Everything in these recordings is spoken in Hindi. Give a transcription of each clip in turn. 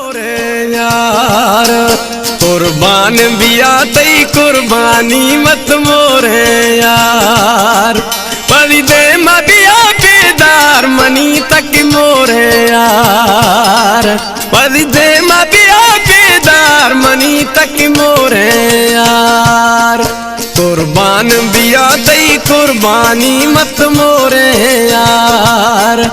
मोरे यार कुर्बान बिया तई कुर्बानी मत मोरे यार परी दे बिया बेदार मनी तक मोरे यार परी दे बिया बेदार मनी तक मोरे यार कुर्बान बिया तई कुर्बानी मत मोरे यार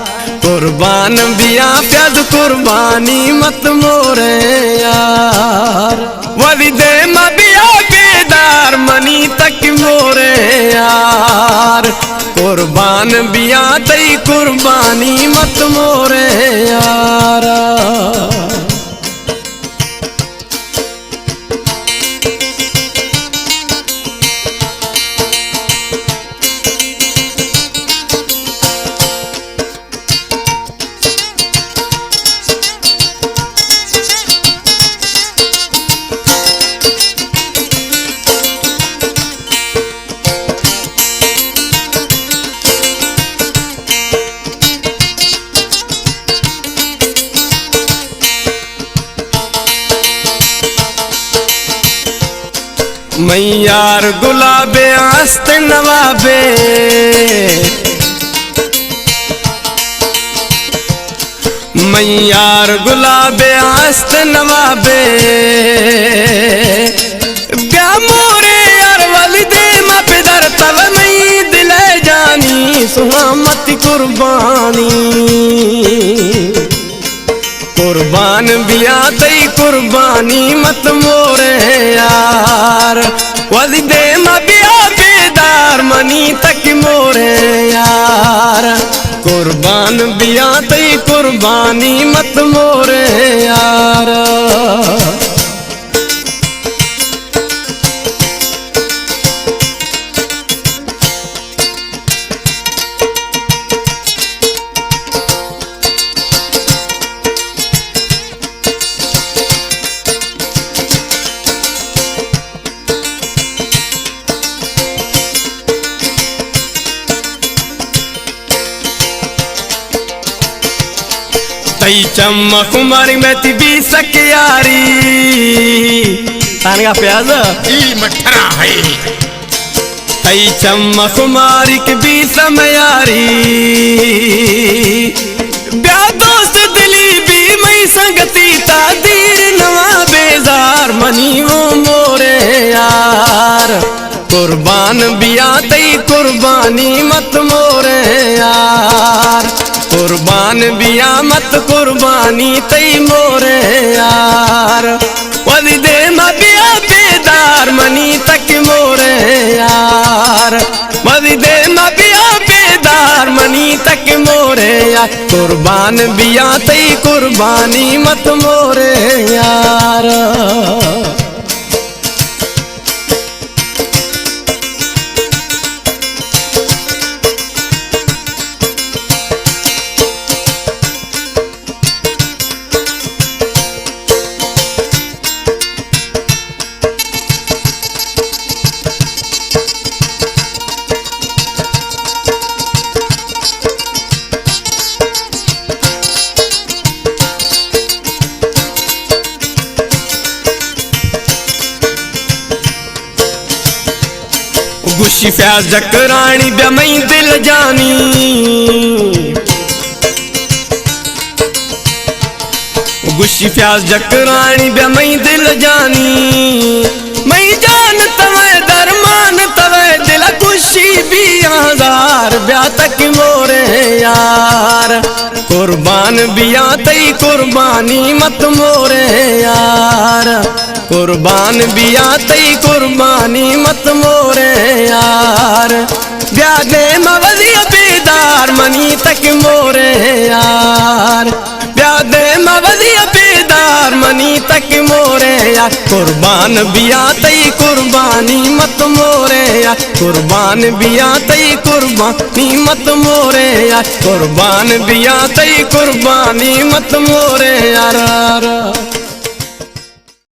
कुर्बान बिया प्याज कुर्बानी मत मोरे यार वली दे बिया बेदार मनी तक मोरे यार कुर्बान बिया तई कुर्बानी मत मोरे यार। मैयार गुलाबे आस्त नवाबे मैयार गुलाबे आस्त नवाबे ब्या मोरे यार वाली दे मपदर तब मई दिल जानी सुहामत कुर्बानी कुर्बान बिया तई कुर्बानी मत मोरे यार वली दे बिया बेदार मनी तक मोरे यार कुर्बान बिया तई कुर्बानी मत मोरे यार। तई चमक मारी मैं भी सकियारी तान का प्याज ई मठरा है तई चमक मारी के भी समयारी ब्या दोस्त दिली भी मई संगती तादीर नवा बेजार मनी वो मोरे यार कुर्बान बिया तई कुर्बानी मत मोरे यार कुर्बान बिया मत कुर्बानी तई मोरे यार वली दे बिया बेदार मनी तक मोरे यार वली दे बिया बेदार मनी तक मोरे यार कुर्बान बिया तई कुर्बानी मत मोरे यार। गुशी प्याज जकरानी ब्यामई दिल जानी गुशी प्याज जकरानी ब्यामई दिल जानी मई जान तवे दरमान तवे दिल खुशी भी हजार ब्या तक मोरे यार कुर्बान बिया तई कुर्बानी मत मोरे यार कुर्बान बिया तई कुर्बानी मत मोरे यार ब्या दे वली बेदार मनी तक मोरे यार ब्या दे वली बेदार मनी तक मोरे यार कुर्बान बिया तई कुर्बानी मत मोरे यार कुर्बान बिया तई कुर्बानी मत मोरे यार कुर्बान बिया तई कुर्बानी मत मोरे यार।